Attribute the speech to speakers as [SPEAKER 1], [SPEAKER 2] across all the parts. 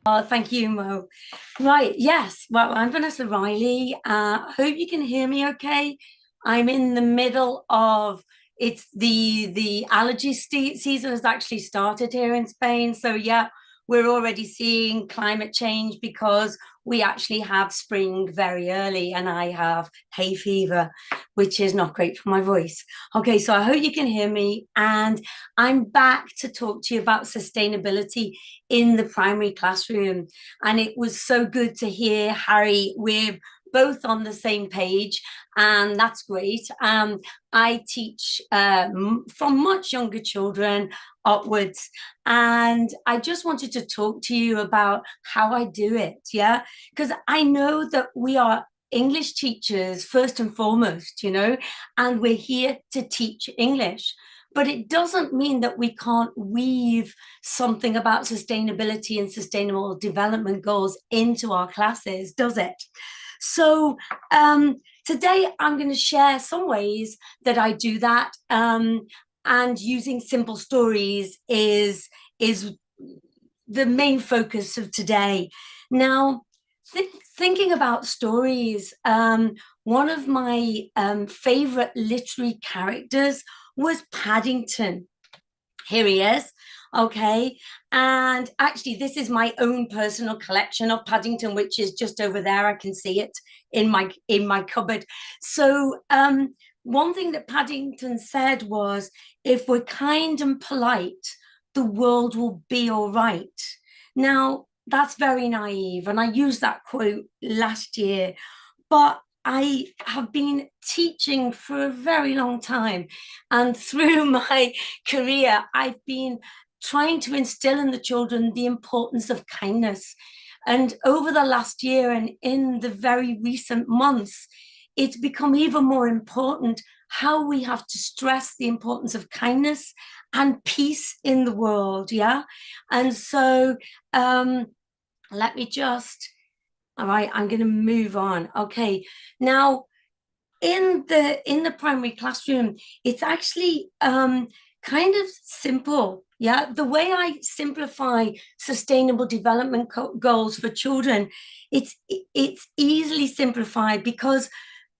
[SPEAKER 1] Oh, thank you, Mo. Right, yes. Well, I'm Vanessa Reilly. Hope you can hear me okay. I'm in the middle of it's the allergy season has actually started here in Spain. So yeah, we're already seeing climate change because we actually have spring very early and I have hay fever, which is not great for my voice. Okay, so I hope you can hear me. And I'm back to talk to you about sustainability in the primary classroom. And it was so good to hear, Harry, we're both on the same page, and that's great. I teach from much younger children upwards, and I just wanted to talk to you about how I do it. Yeah, because I know that we are English teachers first and foremost, and we're here to teach English. But it doesn't mean that we can't weave something about sustainability and sustainable development goals into our classes, does it? So today I'm going to share some ways that I do that, and using simple stories is the main focus of today. Now, thinking about stories, one of my favorite literary characters was Paddington. Here he is. Okay. And actually, this is my own personal collection of Paddington, which is just over there. I can see it in my cupboard. So one thing that Paddington said was, if we're kind and polite, the world will be all right. Now, that's very naive. And I used that quote last year, but I have been teaching for a very long time. And through my career, I've been trying to instill in the children the importance of kindness. And over the last year and in the very recent months, it's become even more important how we have to stress the importance of kindness and peace in the world. Yeah. And so let me just, all right, I'm going to move on. Okay. Now, in the primary classroom, it's actually kind of simple. Yeah, the way I simplify sustainable development goals for children, it's easily simplified because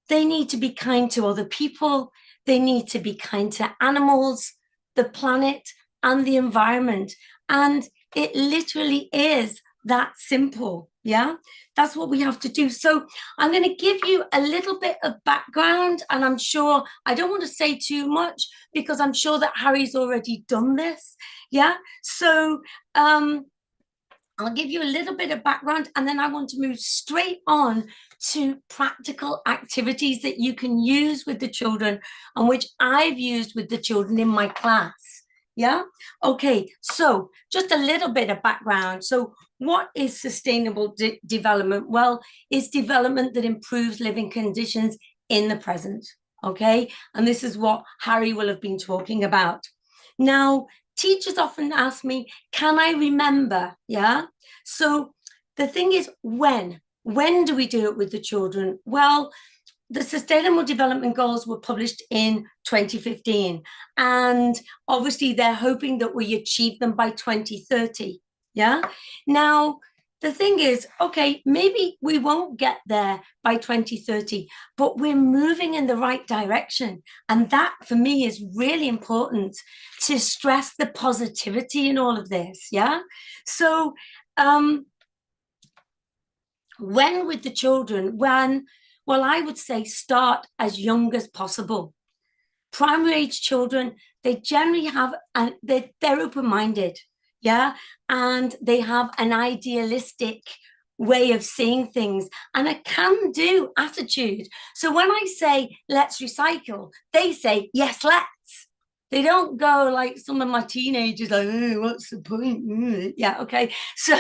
[SPEAKER 1] they need to be kind to other people, they need to be kind to animals, the planet, and the environment. And it literally is that simple. Yeah, that's what we have to do. So I'm going to give you a little bit of background, and I'm sure I don't want to say too much because I'm sure that Harry's already done this. Yeah, so I'll give you a little bit of background, and then I want to move straight on to practical activities that you can use with the children and which I've used with the children in my class. Yeah. Okay. So just a little bit of background. So what is sustainable development? Well, it's development that improves living conditions in the present. Okay. And this is what Harry will have been talking about. Now, teachers often ask me, can I remember? Yeah. So the thing is, when do we do it with the children? Well, the Sustainable Development Goals were published in 2015. And obviously, they're hoping that we achieve them by 2030. Yeah. Now, the thing is, okay, maybe we won't get there by 2030, but we're moving in the right direction. And that, for me, is really important to stress the positivity in all of this. Yeah. So, when with the children, well, I would say start as young as possible. Primary age children, they generally have, and they're open-minded, yeah, and they have an idealistic way of seeing things and a can-do attitude. So when I say let's recycle, they say yes, let's. They don't go like some of my teenagers, like, oh, what's the point? Yeah, okay. So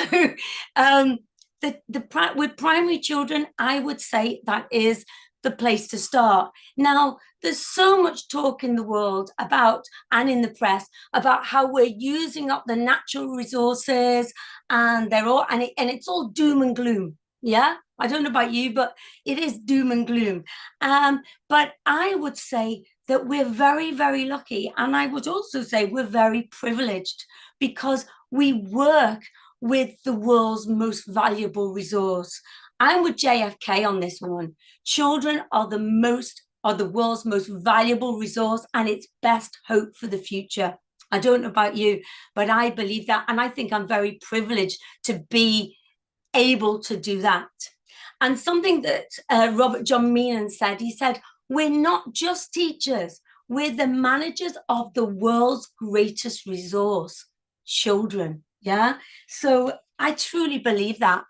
[SPEAKER 1] with primary children, I would say that is the place to start. Now, there's so much talk in the world about, and in the press, about how we're using up the natural resources, and it's all doom and gloom. Yeah, I don't know about you, but it is doom and gloom. But I would say that we're very, very lucky. And I would also say we're very privileged because we work with the world's most valuable resource. I'm with JFK on this one. Children are the world's most valuable resource and its best hope for the future. I don't know about you, but I believe that. And I think I'm very privileged to be able to do that. And something that Robert John Meenan said, he said, we're not just teachers, we're the managers of the world's greatest resource, children. Yeah. So I truly believe that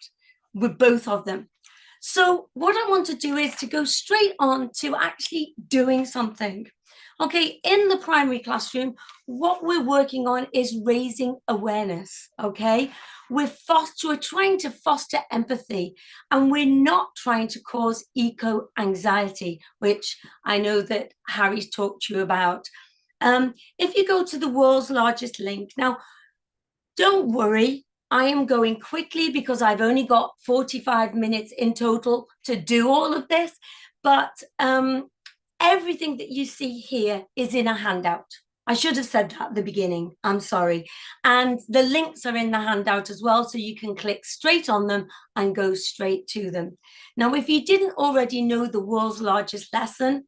[SPEAKER 1] with both of them. So what I want to do is to go straight on to actually doing something. Okay, in the primary classroom, what we're working on is raising awareness, okay? We're trying to foster empathy, and we're not trying to cause eco-anxiety, which I know that Harry's talked to you about. If you go to the world's largest link, now, don't worry, I am going quickly because I've only got 45 minutes in total to do all of this, but everything that you see here is in a handout. I should have said that at the beginning, I'm sorry. And the links are in the handout as well, so you can click straight on them and go straight to them. Now, if you didn't already know the world's largest lesson,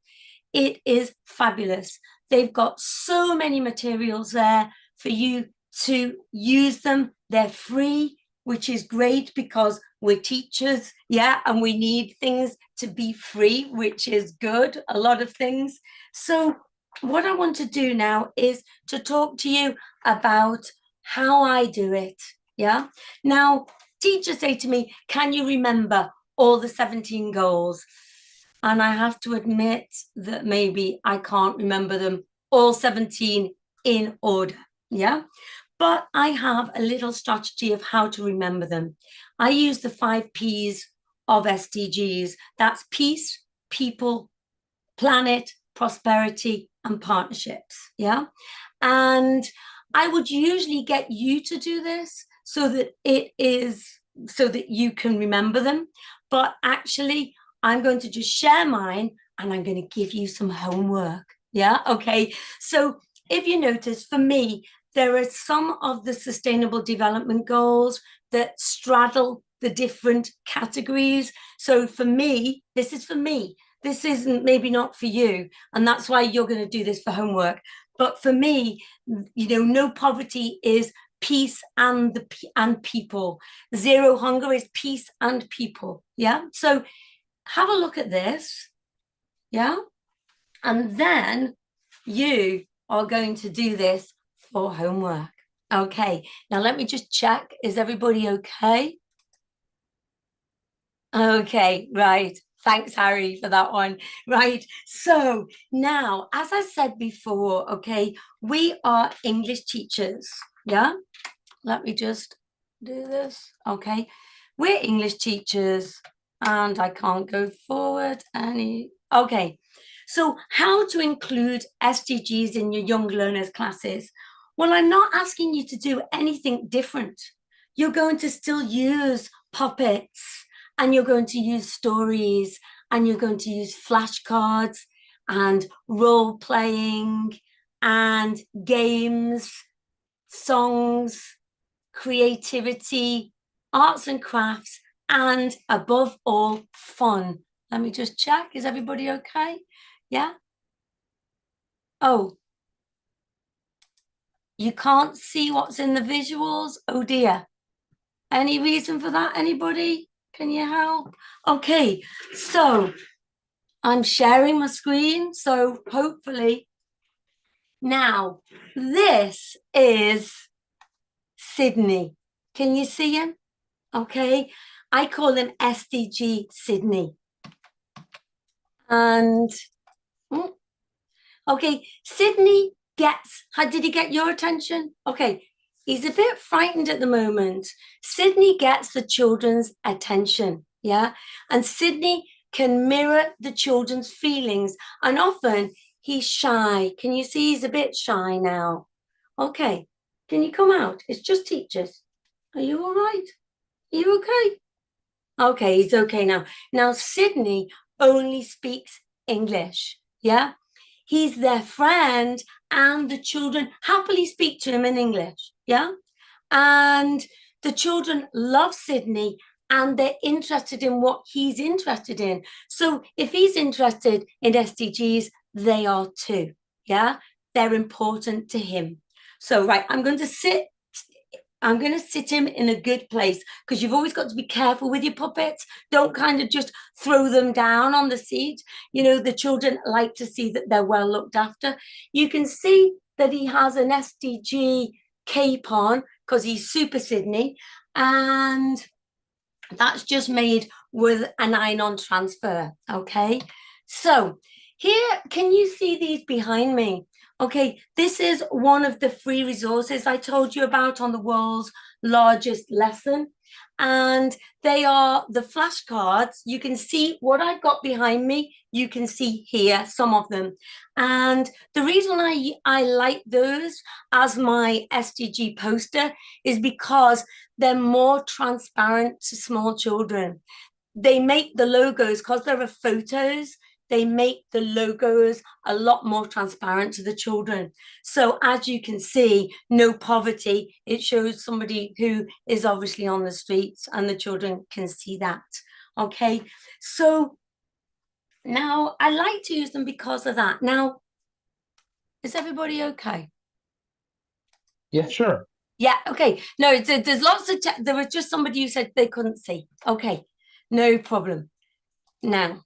[SPEAKER 1] it is fabulous. They've got so many materials there for you to use them. They're free, which is great because we're teachers, yeah, and we need things to be free, which is good, a lot of things. So what I want to do now is to talk to you about how I do it, yeah? Now, teachers say to me, can you remember all the 17 goals? And I have to admit that maybe I can't remember them all 17 in order, yeah? But I have a little strategy of how to remember them. I use the 5 P's of SDGs. That's peace, people, planet, prosperity, and partnerships. Yeah. And I would usually get you to do this so that you can remember them. But actually, I'm going to just share mine and I'm going to give you some homework. Yeah. Okay. So if you notice, for me, there are some of the sustainable development goals that straddle the different categories. So for me, this is for me. This isn't maybe not for you. And that's why you're going to do this for homework. But for me, no poverty is peace and people. Zero hunger is peace and people. Yeah. So have a look at this. Yeah. And then you are going to do this for homework. Okay, now let me just check. Is everybody okay? Okay, right. Thanks, Harry, for that one. Right. So now, as I said before, okay, we are English teachers. Yeah. Let me just do this. Okay. We're English teachers and I can't go forward any. Okay. So how to include SDGs in your young learners classes? Well, I'm not asking you to do anything different. You're going to still use puppets and you're going to use stories and you're going to use flashcards and role playing and games, songs, creativity, arts and crafts, and above all, fun. Let me just check. Is everybody okay? Yeah? Oh, you can't see what's in the visuals? Oh dear. Any reason for that? Anybody? Can you help? Okay, so I'm sharing my screen. So hopefully now this is Sydney. Can you see him? Okay, I call him SDG Sydney. And okay, Sydney did he get your attention? Okay, he's a bit frightened at the moment. Sydney gets the children's attention, yeah? And Sydney can mirror the children's feelings. And often he's shy. Can you see he's a bit shy now? Okay, can you come out? It's just teachers. Are you all right? Are you okay? Okay, he's okay now. Now, Sydney only speaks English, yeah? He's their friend, and the children happily speak to him in English. Yeah. And the children love Sydney and they're interested in what he's interested in. So if he's interested in SDGs, they are too. Yeah. They're important to him. So, right, I'm going to sit him in a good place, because you've always got to be careful with your puppets. Don't kind of just throw them down on the seat. You know, the children like to see that they're well looked after. You can see that he has an SDG cape on because he's Super Sydney, and that's just made with an iron-on transfer. Okay, so here, can you see these behind me? Okay, this is one of the free resources I told you about on the world's largest lesson. And they are the flashcards. You can see what I've got behind me. You can see here some of them. And the reason I like those as my SDG poster is because they're more transparent to small children. They make the logos, because there are photos, they make the logos a lot more transparent to the children. So as you can see, no poverty. It shows somebody who is obviously on the streets, and the children can see that. Okay, so now I like to use them because of that. Now, is everybody okay?
[SPEAKER 2] Yeah, sure.
[SPEAKER 1] Yeah, okay. No, there's lots of, there was just somebody who said they couldn't see. Okay, no problem. Now,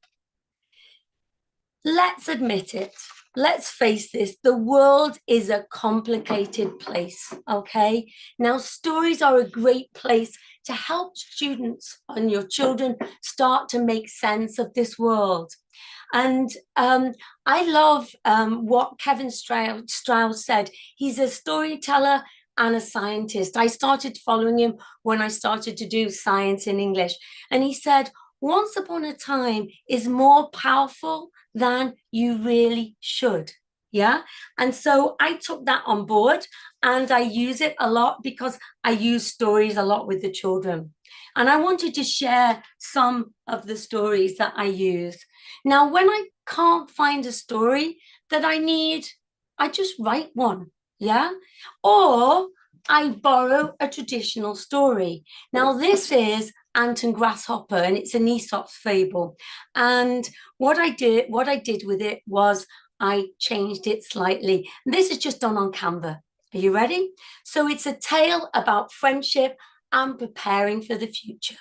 [SPEAKER 1] let's admit it. Let's face this, the world is a complicated place, okay? Now, stories are a great place to help students and your children start to make sense of this world. And I love what Kevin Strauss said. He's a storyteller and a scientist. I started following him when I started to do science in English. And he said, once upon a time is more powerful than you really should. Yeah. And so I took that on board, and I use it a lot because I use stories a lot with the children. And I wanted to share some of the stories that I use. Now, when I can't find a story that I need, I just write one. Yeah. Or I borrow a traditional story. Now, this is Ant and Grasshopper, and it's an Aesop's fable. And what I did with it was I changed it slightly. This is just done on Canva. Are you ready? So it's a tale about friendship and preparing for the future.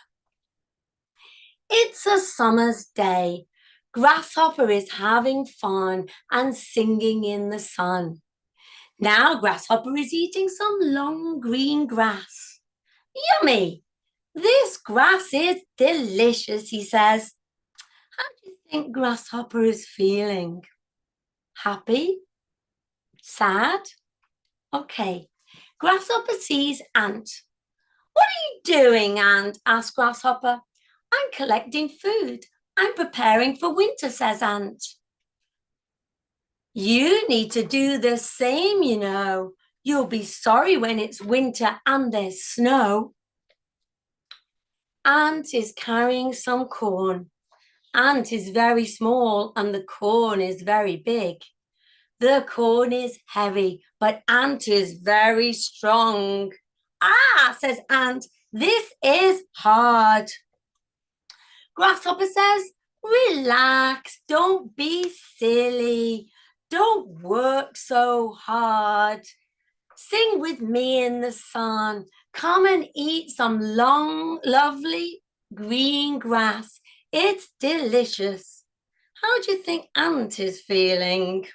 [SPEAKER 1] It's a summer's day. Grasshopper is having fun and singing in the sun. Now Grasshopper is eating some long green grass. Yummy! This grass is delicious, he says. How do you think Grasshopper is feeling? Happy? Sad? Okay. Grasshopper sees Ant. What are you doing, Ant? Asks Grasshopper. I'm collecting food. I'm preparing for winter, says Ant. You need to do the same, you know. You'll be sorry when it's winter and there's snow. Ant is carrying some corn. Ant is very small and the corn is very big. The corn is heavy, but Ant is very strong. Ah, says Ant, this is hard. Grasshopper says, relax, don't be silly. Don't work so hard. Sing with me in the sun. Come and eat some long, lovely green grass. It's delicious. How do you think Ant is feeling?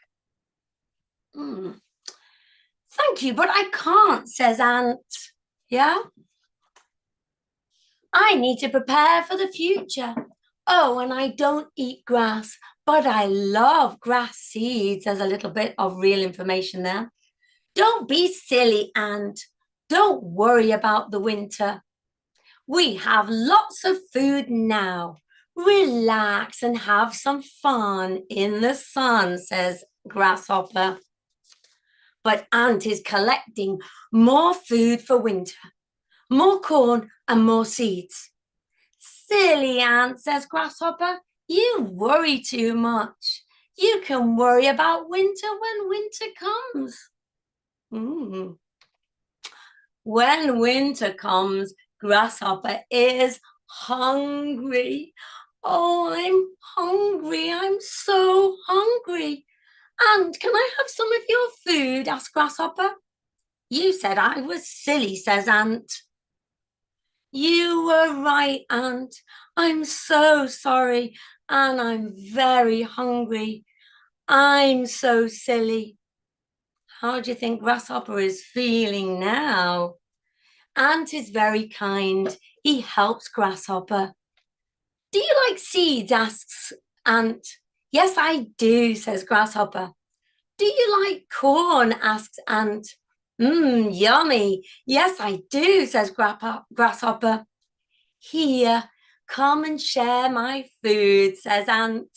[SPEAKER 1] Thank you, but I can't, says Ant. Yeah? I need to prepare for the future. Oh, and I don't eat grass, but I love grass seeds. There's a little bit of real information there. Don't be silly, Ant. Don't worry about the winter. We have lots of food now. Relax and have some fun in the sun, says Grasshopper. But Ant is collecting more food for winter, more corn and more seeds. Silly Ant, says Grasshopper. You worry too much. You can worry about winter when winter comes. Mm. When winter comes, Grasshopper is hungry. Oh, I'm hungry. I'm so hungry. And can I have some of your food? Asked Grasshopper. You said I was silly, says Ant. You were right, Ant. I'm so sorry, and I'm very hungry. I'm so silly. How do you think Grasshopper is feeling now? Ant is very kind. He helps Grasshopper. Do you like seeds? Asks Ant. Yes, I do, says Grasshopper. Do you like corn? Asks Ant. Yummy. Yes, I do, says Grasshopper. Here, come and share my food, says Ant.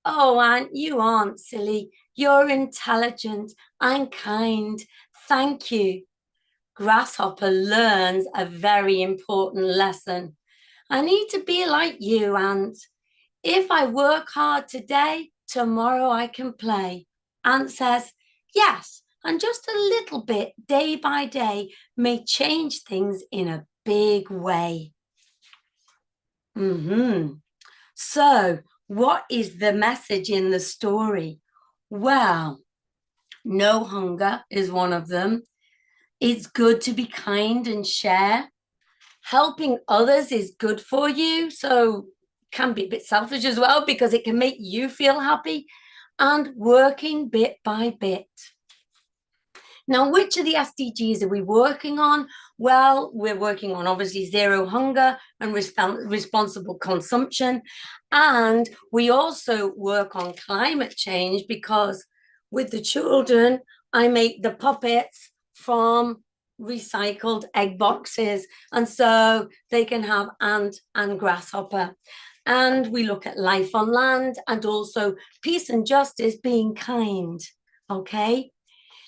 [SPEAKER 1] Oh, Ant, you aren't silly. You're intelligent and kind. Thank you. Grasshopper learns a very important lesson. I need to be like you, Ant. If I work hard today, tomorrow I can play. Ant says, yes, and just a little bit day by day may change things in a big way. So, what is the message in the story? Well, no hunger is one of them. It's good to be kind and share. Helping others is good for you, so can be a bit selfish as well because it can make you feel happy. And working bit by bit. Now, which of the SDGs are we working on? Well, we're working on obviously zero hunger and responsible consumption. And we also work on climate change because with the children, I make the puppets from recycled egg boxes. And so they can have ant and grasshopper. And we look at life on land and also peace and justice, being kind. Okay.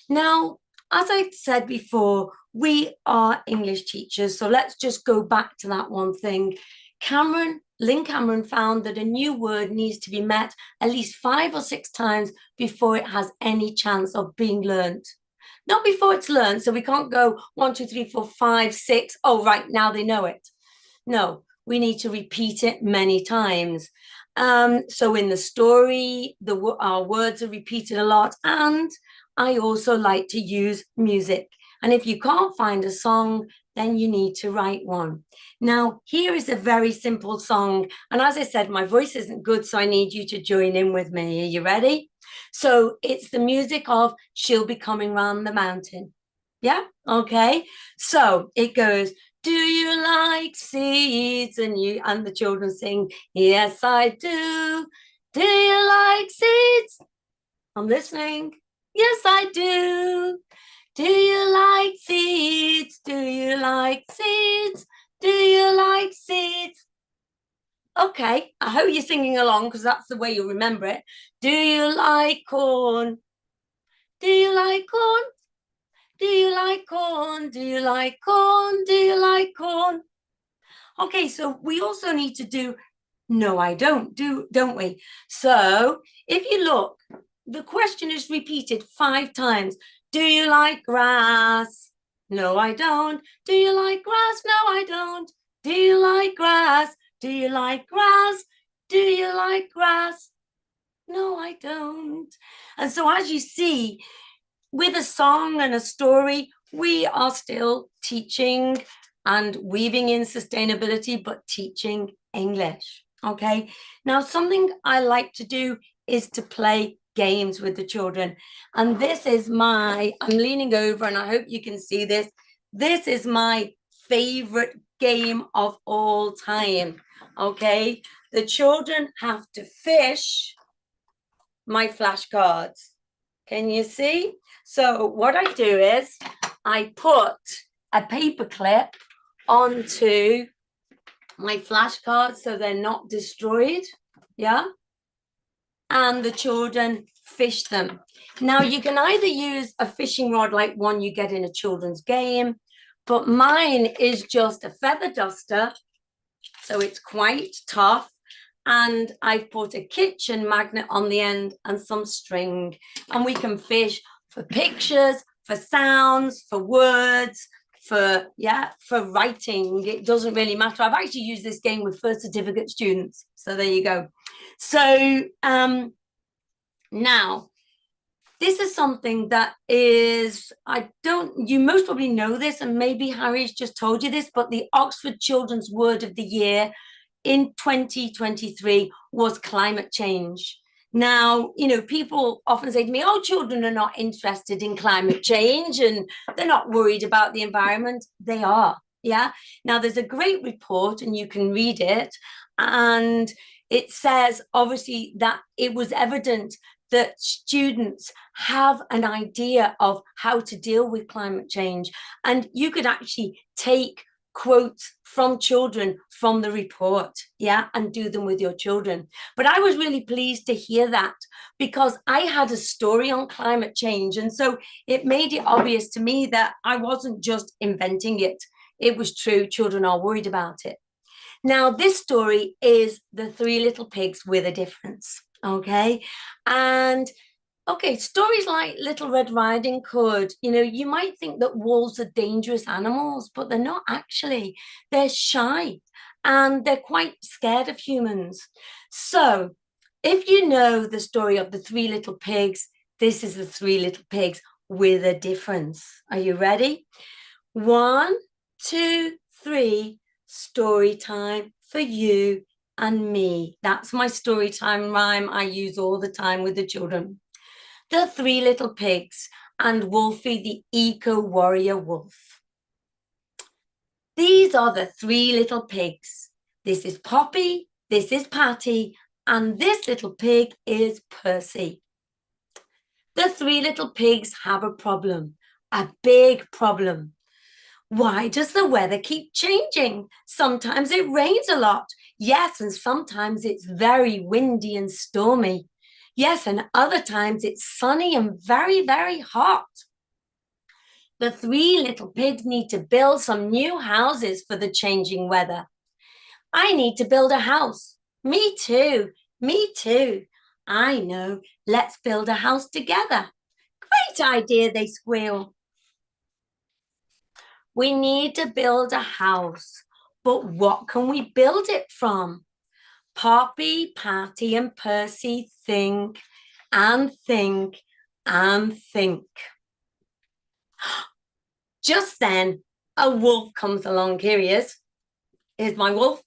[SPEAKER 1] Now, as I said before, we are English teachers. So let's just go back to that one thing. Lynn Cameron found that a new word needs to be met at least 5 or 6 times before it has any chance of being learned. Not before it's learned. So we can't go 1, 2, 3, 4, 5, 6. Oh, right, now they know it. No, we need to repeat it many times. So in the story, our words are repeated a lot. And I also like to use music. And if you can't find a song, then you need to write one. Now, here is a very simple song. And as I said, my voice isn't good, so I need you to join in with me. Are you ready? So it's the music of She'll Be Coming Round the Mountain. Yeah, okay. So it goes, do you like seeds? And the children sing, yes, I do. Do you like seeds? I'm listening. Yes, I do. Do you like seeds? Do you like seeds? Do you like seeds? Okay, I hope you're singing along because that's the way you'll remember it. Do you like corn? Do you like corn? Do you like corn? Do you like corn? Do you like corn? Okay, so we also need to do no, I don't, don't we? So if you look, the question is repeated 5 times. Do you like grass? No, I don't. Do you like grass? No, I don't. Do you like grass? Do you like grass? Do you like grass? No, I don't. And so as you see, with a song and a story, we are still teaching and weaving in sustainability, but teaching English. Okay. Now, something I like to do is to play games with the children. And this is I'm leaning over and I hope you can see this. This is my favorite game of all time. Okay. The children have to fish my flashcards. Can you see? So what I do is I put a paper clip onto my flashcards so they're not destroyed. Yeah. And the children fish them. Now you can either use a fishing rod like one you get in a children's game, but mine is just a feather duster. So it's quite tough. and I've put a kitchen magnet on the end and some string, and we can fish for pictures, for sounds, for words, for writing. It doesn't really matter. I've actually used this game with first certificate students, so there you go. So now this is something that is, you most probably know this, and maybe Harry's just told you this, but the Oxford Children's Word of the Year in 2023 was climate change. Now, people often say to me, oh, children are not interested in climate change and they're not worried about the environment. They are, yeah. Now, there's a great report and you can read it. And it says, obviously, that it was evident that students have an idea of how to deal with climate change. And you could actually take quotes from children from the report, yeah, and do them with your children. But I was really pleased to hear that, because I had a story on climate change. And so it made it obvious to me that I wasn't just inventing it. It was true. Children are worried about it. Now, this story is The Three Little Pigs with a Difference. Okay. And okay, stories like Little Red Riding Hood, you might think that wolves are dangerous animals, but they're not actually. They're shy and they're quite scared of humans. So if you know the story of the Three Little Pigs, this is the Three Little Pigs with a difference. Are you ready? 1, 2, 3, story time for you and me. That's my story time rhyme I use all the time with the children. The Three Little Pigs and Wolfie the eco-warrior wolf. These are the three little pigs. This is Poppy, this is Patty, and this little pig is Percy. The three little pigs have a problem, a big problem. Why does the weather keep changing? Sometimes it rains a lot. Yes, and sometimes it's very windy and stormy. Yes, and other times it's sunny and very, very hot. The three little pigs need to build some new houses for the changing weather. I need to build a house. Me too. Me too. I know. Let's build a house together. Great idea, they squeal. We need to build a house, but what can we build it from? Poppy, Patty, and Percy think and think and think. Just then, a wolf comes along. Here he is. Here's my wolf.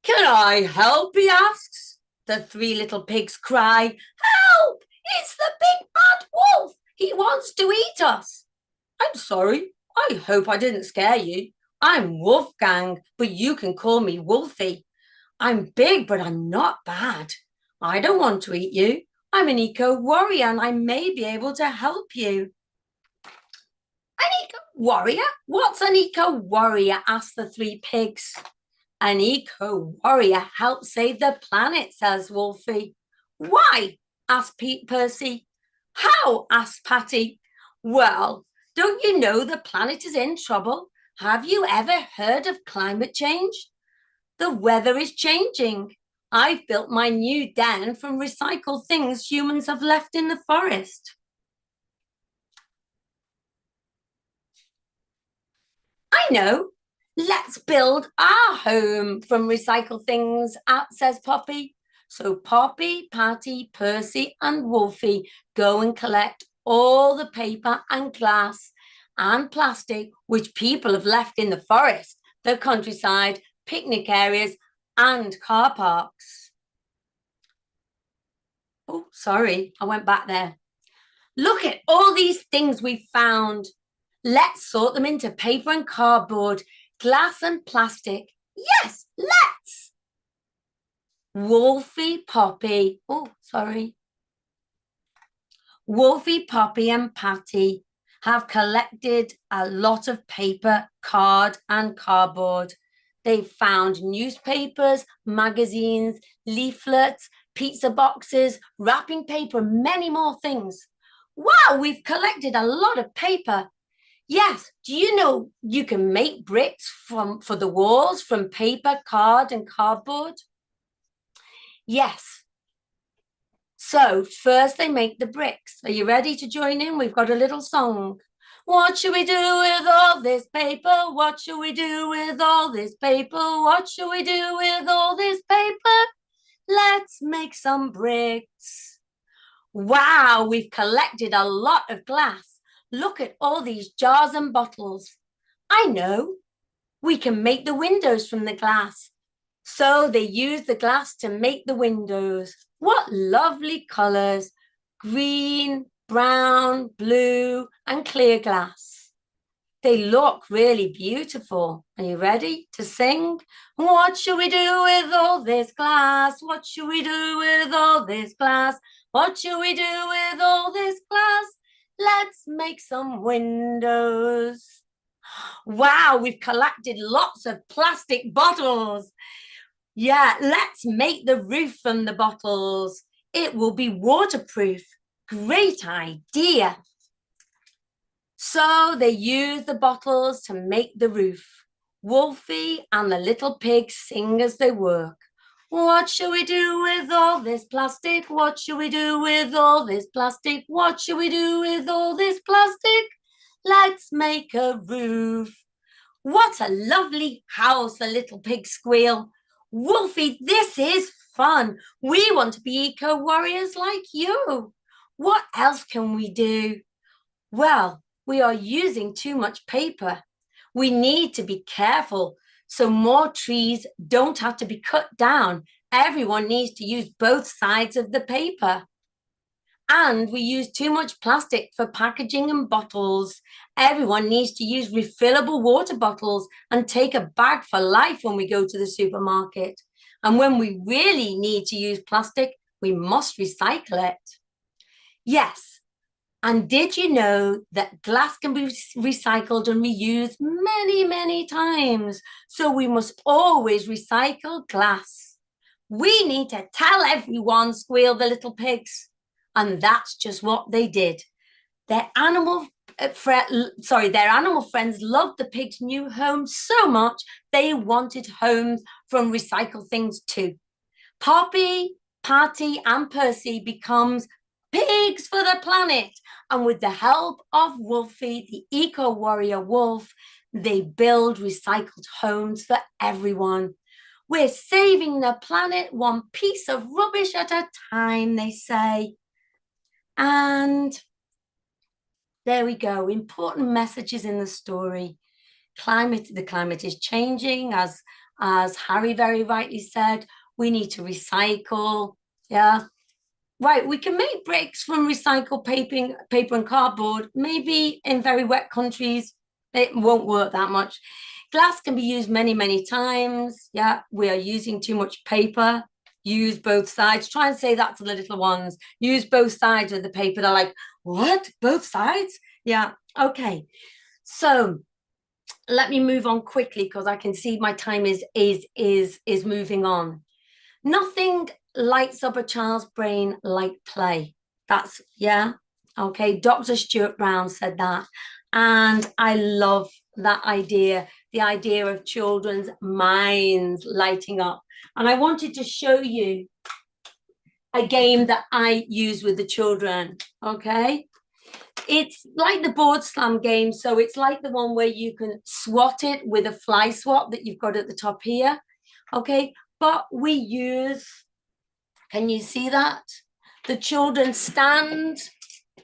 [SPEAKER 1] Can I help? He asks. The three little pigs cry, help! It's the big bad wolf. He wants to eat us. I'm sorry. I hope I didn't scare you. I'm Wolfgang, but you can call me Wolfie. I'm big, but I'm not bad. I don't want to eat you. I'm an eco-warrior and I may be able to help you. An eco-warrior? What's an eco-warrior? Asked the three pigs. An eco-warrior helps save the planet, says Wolfie. Why? Asked Percy. How? Asked Patty. Well, don't you know the planet is in trouble? Have you ever heard of climate change? The weather is changing. I've built my new den from recycled things humans have left in the forest. I know. Let's build our home from recycled things, says Poppy. So Poppy, Patty, Percy, and Wolfie go and collect all the paper and glass and plastic which people have left in the forest, the countryside, picnic areas, and car parks. Oh, sorry, I went back there. Look at all these things we found. Let's sort them into paper and cardboard, glass and plastic. Yes, let's. Wolfie, Poppy, Wolfie, Poppy, and Patty have collected a lot of paper, card, and cardboard. They've found newspapers, magazines, leaflets, pizza boxes, wrapping paper, many more things. Wow, we've collected a lot of paper. Yes, do you know you can make bricks for the walls from paper, card, and cardboard? Yes. So first they make the bricks. Are you ready to join in? We've got a little song. What should we do with all this paper? What should we do with all this paper? What should we do with all this paper? Let's make some bricks. Wow, we've collected a lot of glass. Look at all these jars and bottles. I know. We can make the windows from the glass. So they use the glass to make the windows. What lovely colors. Green, brown, blue, and clear glass. They look really beautiful. Are you ready to sing? What should we do with all this glass? What should we do with all this glass? What should we do with all this glass? Let's make some windows. Wow, we've collected lots of plastic bottles. Yeah, let's make the roof from the bottles. It will be waterproof. Great idea. So they use the bottles to make the roof. Wolfie and the little pig sing as they work. What should we do with all this plastic? What should we do with all this plastic? What should we do with all this plastic? Let's make a roof. What a lovely house, the little pig squeal. Wolfie, this is fun. We want to be eco-warriors like you. What else can we do? Well, we are using too much paper. We need to be careful so more trees don't have to be cut down. Everyone needs to use both sides of the paper. And we use too much plastic for packaging and bottles. Everyone needs to use refillable water bottles and take a bag for life when we go to the supermarket. And when we really need to use plastic, we must recycle it. Yes. And did you know that glass can be recycled and reused many, many times? So we must always recycle glass. We need to tell everyone, squeal the little pigs. And that's just what they did. Their animal friends loved the pig's new home so much they wanted homes from recycled things too. Poppy, Patty, and Percy becomes pigs for the planet. And with the help of Wolfie, the eco-warrior wolf, they build recycled homes for everyone. We're saving the planet one piece of rubbish at a time, they say. And there we go. Important messages in the story. The climate is changing, as Harry very rightly said. We need to recycle. Yeah. Right, we can make bricks from recycled paper and cardboard. Maybe in very wet countries, it won't work that much. Glass can be used many, many times. Yeah, we are using too much paper. Use both sides. Try and say that to the little ones. Use both sides of the paper. They're like, what? Both sides? Yeah, okay. So let me move on quickly because I can see my time is moving on. Nothing lights up a child's brain like play. That's, yeah, okay. Dr. Stuart Brown said that. And I love that idea, the idea of children's minds lighting up. And I wanted to show you a game that I use with the children, okay? It's like the board slam game. So it's like the one where you can swat it with a fly swat that you've got at the top here, okay? But we use, can you see that? The children stand.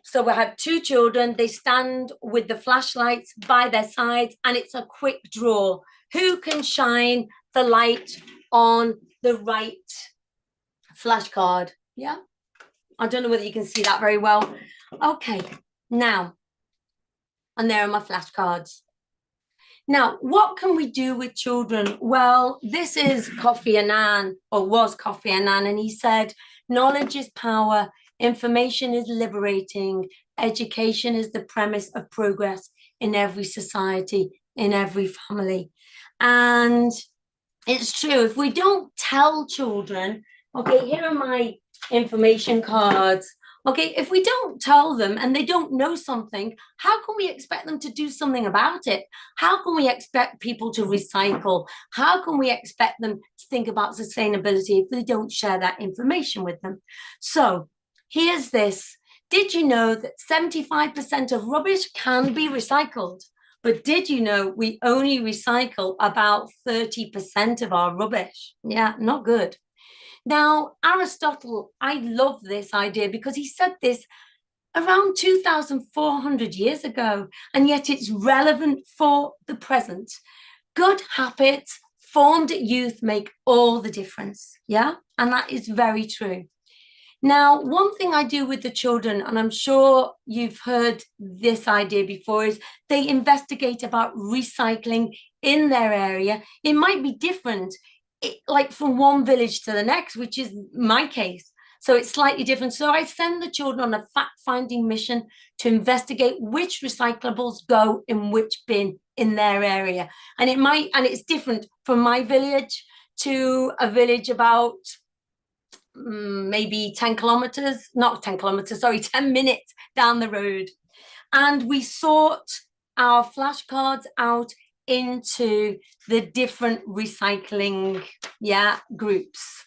[SPEAKER 1] So we have two children. They stand with the flashlights by their sides and it's a quick draw. Who can shine the light on the right flashcard? Yeah. I don't know whether you can see that very well. Okay. Now, and there are my flashcards. Now, what can we do with children? Well, this is Kofi Annan, or was Kofi Annan, and he said, knowledge is power, information is liberating, education is the premise of progress in every society, in every family. And it's true, if we don't tell children, okay, here are my information cards. Okay, if we don't tell them and they don't know something, how can we expect them to do something about it? How can we expect people to recycle? How can we expect them to think about sustainability if we don't share that information with them? So here's this. Did you know that 75% of rubbish can be recycled? But did you know we only recycle about 30% of our rubbish? Yeah, not good. Now, Aristotle, I love this idea because he said this around 2,400 years ago, and yet it's relevant for the present. Good habits formed at youth make all the difference. Yeah, and that is very true. Now, one thing I do with the children, and I'm sure you've heard this idea before, is they investigate about recycling in their area. It might be different, like from one village to the next, which is my case. So it's slightly different. So I send the children on a fact-finding mission to investigate which recyclables go in which bin in their area. And it's different from my village to a village about maybe 10 kilometers, not 10 kilometers, sorry, 10 minutes down the road. And we sort our flashcards out into the different recycling groups.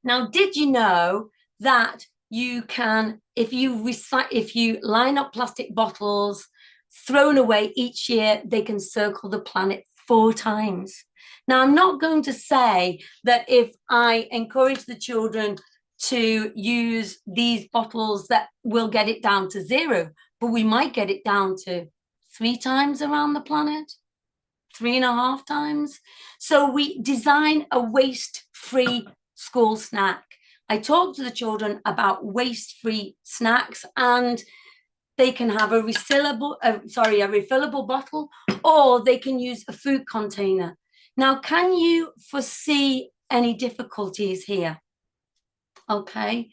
[SPEAKER 1] Now, did you know that you can, if you line up plastic bottles thrown away each year, they can circle the planet 4 times. Now, I'm not going to say that if I encourage the children to use these bottles that we'll get it down to 0, but we might get it down to 3 times around the planet, 3.5 times. So we design a waste-free school snack. I talk to the children about waste-free snacks, and they can have a refillable bottle, or they can use a food container. Now, can you foresee any difficulties here? Okay.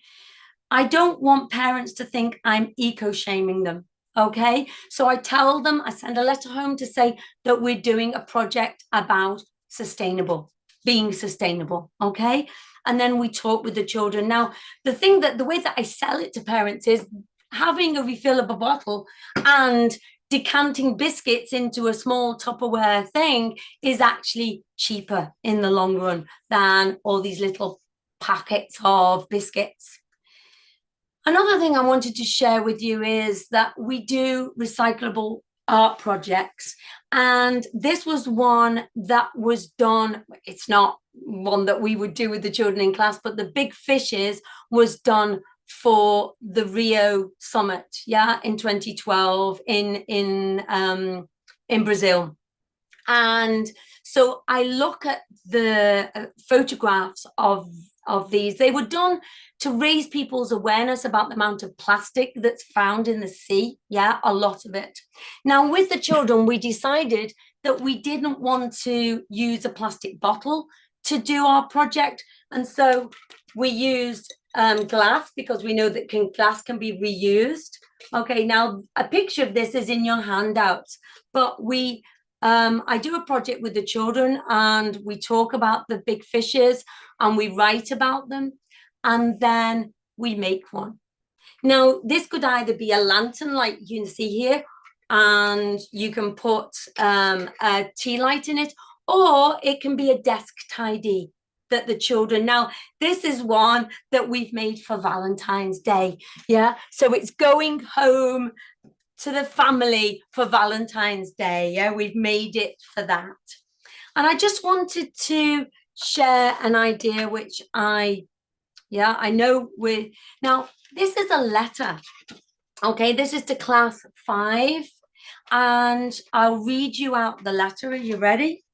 [SPEAKER 1] I don't want parents to think I'm eco-shaming them. Okay. So I tell them, I send a letter home to say that we're doing a project about being sustainable. Okay. And then we talk with the children. Now, the way that I sell it to parents is having a refillable bottle and decanting biscuits into a small Tupperware thing is actually cheaper in the long run than all these little packets of biscuits. Another thing I wanted to share with you is that we do recyclable art projects. And this was one that was done, it's not one that we would do with the children in class, but the big fishes was done for the Rio summit, in 2012 in Brazil. And so I look at the photographs of these. They were done to raise people's awareness about the amount of plastic that's found in the sea. A lot of it. Now, with the children, we decided that we didn't want to use a plastic bottle to do our project. And so we used glass, because we know that glass can be reused. Okay, now a picture of this is in your handouts, but I do a project with the children, and we talk about the big fishes and we write about them, and then we make one. Now, this could either be a lantern like you can see here, and you can put a tea light in it, or it can be a desk tidy that the children, now this is one that we've made for Valentine's Day. So it's going home to the family for Valentine's Day. We've made it for that. And I just wanted to share an idea which I know now this is a letter. Okay, this is to class 5, and I'll read you out the letter. Are you ready?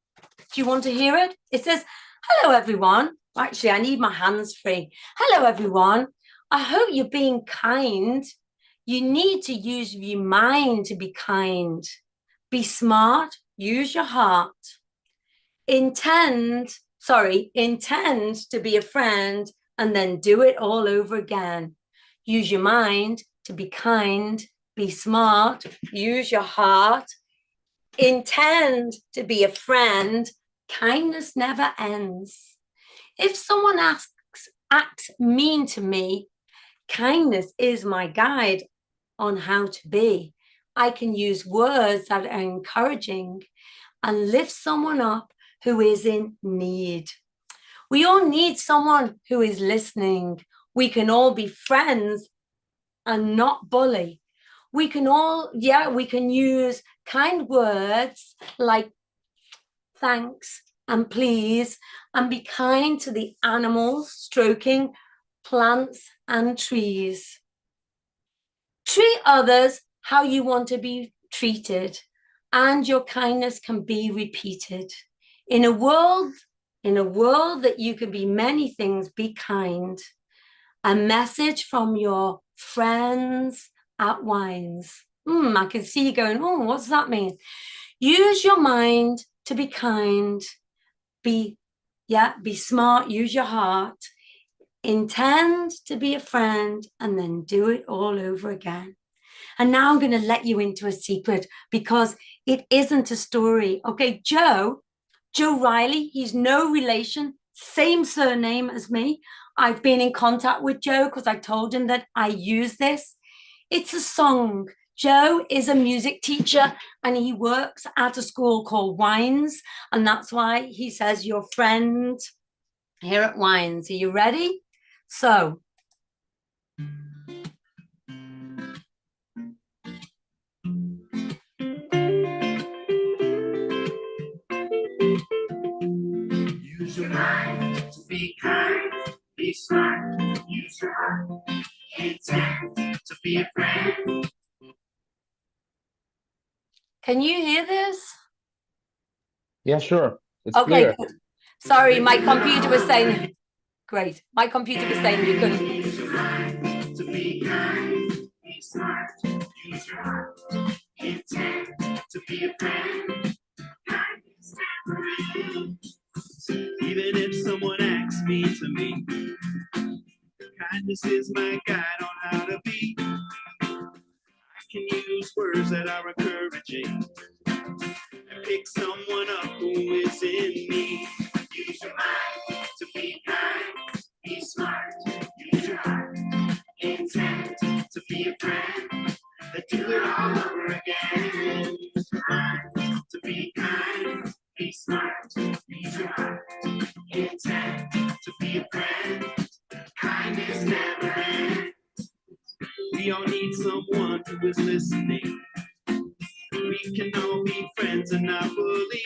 [SPEAKER 1] Do you want to hear it? It says, "Hello, everyone." Actually, I need my hands free. "Hello, everyone. I hope you're being kind. You need to use your mind to be kind. Be smart, use your heart. Intend to be a friend, and then do it all over again. Use your mind to be kind, be smart, use your heart. Intend to be a friend. Kindness never ends. If someone acts mean to me, Kindness is my guide on how to be. I can use words that are encouraging and lift someone up who is in need. We all need someone who is listening. We can all be friends and not bully. We can all, we can use kind words like thanks and please, and be kind to the animals, stroking plants and trees. Treat others how you want to be treated, and your kindness can be repeated. In a world that you can be many things, be kind. A message from your friends at Wines. I can see you going, oh, what does that mean? Use your mind to be kind. Be smart, use your heart. Intend to be a friend, and then do it all over again. And now I'm going to let you into a secret, because it isn't a story. Okay, Joe Reilly, he's no relation, same surname as me. I've been in contact with Joe because I told him that I use this. It's a song. Joe is a music teacher and he works at a school called Wines. And that's why he says your friend here at Wines. Are you ready? So, use your mind to be kind, be smart, use your heart, intend to be a friend. Can you hear this?
[SPEAKER 2] Yeah, sure. It's
[SPEAKER 1] okay,
[SPEAKER 2] clear.
[SPEAKER 1] good. Sorry, my computer was saying, great. My computer was saying you couldn't. Use your mind to be kind, be smart, use your heart, intend to be a friend. Kindness never ends. Even if someone asks me to be, kindness is my guide on how to be. I can use words that are encouraging and pick someone up who is in need. Use your mind to be kind, be smart, use your heart, intend to be a friend, then do it all over again. Use your mind to be kind, be smart, use your heart, intend to be a friend. Kindness never ends. We all need someone who is listening. We can all be friends and not bully.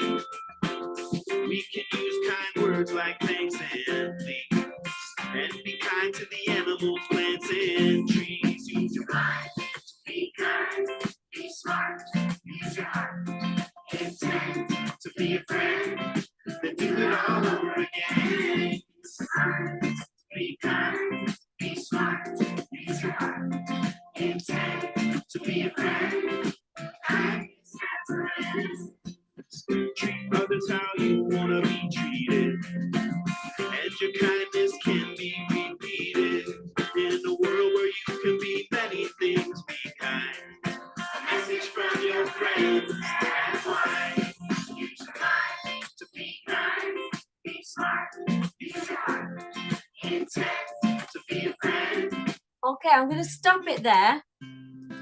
[SPEAKER 1] We can use kind words like thanks and please, and be kind to the animals, plants, and trees. Use your mind to be kind, be smart, use your heart, intend to be a friend, then do it all over again. Use your mind to be kind, be smart, use your heart, intend to be a friend. Kindness never ends. Treat others how you want to be treated, and your kindness can be repeated. In a world where you can be many things, be kind. A message from your friends and why. Use your mind to be kind, be smart, use your heart, intend to be a friend. Okay, I'm going to stop it there.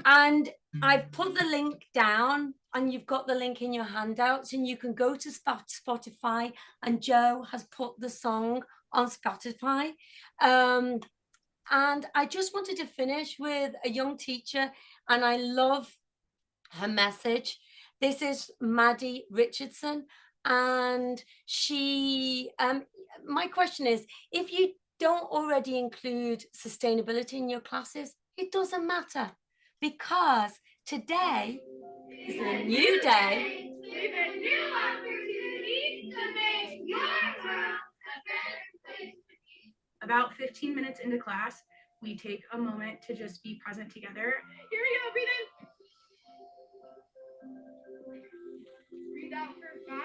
[SPEAKER 1] And I've put the link down, and you've got the link in your handouts, and you can go to Spotify, and Joe has put the song on Spotify. And I just wanted to finish with a young teacher, and I love her message. This is Maddie Richardson, and she, my question is, if you don't already include sustainability in your classes, it doesn't matter, because today is a new day with a new opportunity to make your world a better place.
[SPEAKER 3] About 15 minutes into class, we take a moment to just be present together. Here we go, breathe in. Breathe out for 5.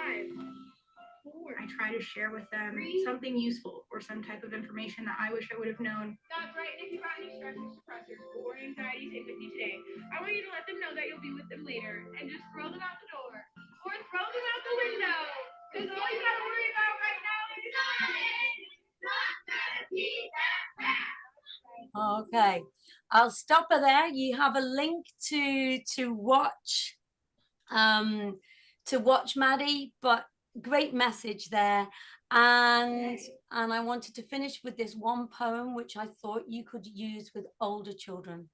[SPEAKER 3] 4. I try to share with them something useful or some type of information that I wish I would have known.
[SPEAKER 4] That's right. And if you've got any stress or suppressors or anxieties hit with you today, I want you to let them know that you'll be with them later and just throw them out the door or throw them out the window. Because all you got to worry about right now is
[SPEAKER 1] Okay, I'll stop her there. You have a link to watch Maddie, but great message there. And I wanted to finish with this one poem which I thought you could use with older children.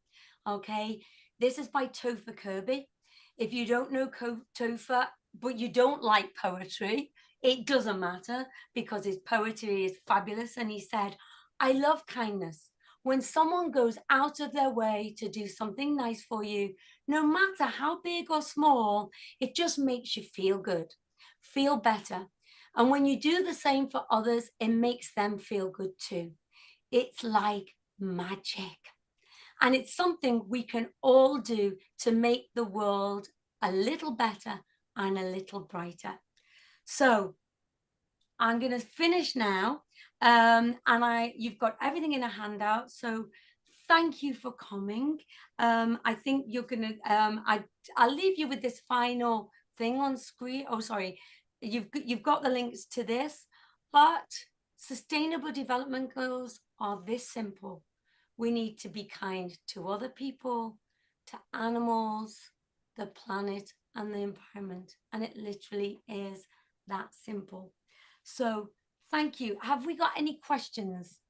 [SPEAKER 1] Okay, this is by Topher Kirby. If you don't know Topher, but you don't like poetry, it doesn't matter, because his poetry is fabulous. And he said, I love kindness. When someone goes out of their way to do something nice for you, no matter how big or small, it just makes you feel good, feel better. And when you do the same for others, it makes them feel good too. It's like magic. And it's something we can all do to make the world a little better and a little brighter. So I'm going to finish now. And you've got everything in a handout. So thank you for coming. I think you're going to, I'll leave you with this final thing on screen. Oh, sorry. You've got the links to this, but sustainable development goals are this simple. We need to be kind to other people, to animals, the planet, and the environment. And it literally is that simple. So thank you. Have we got any questions?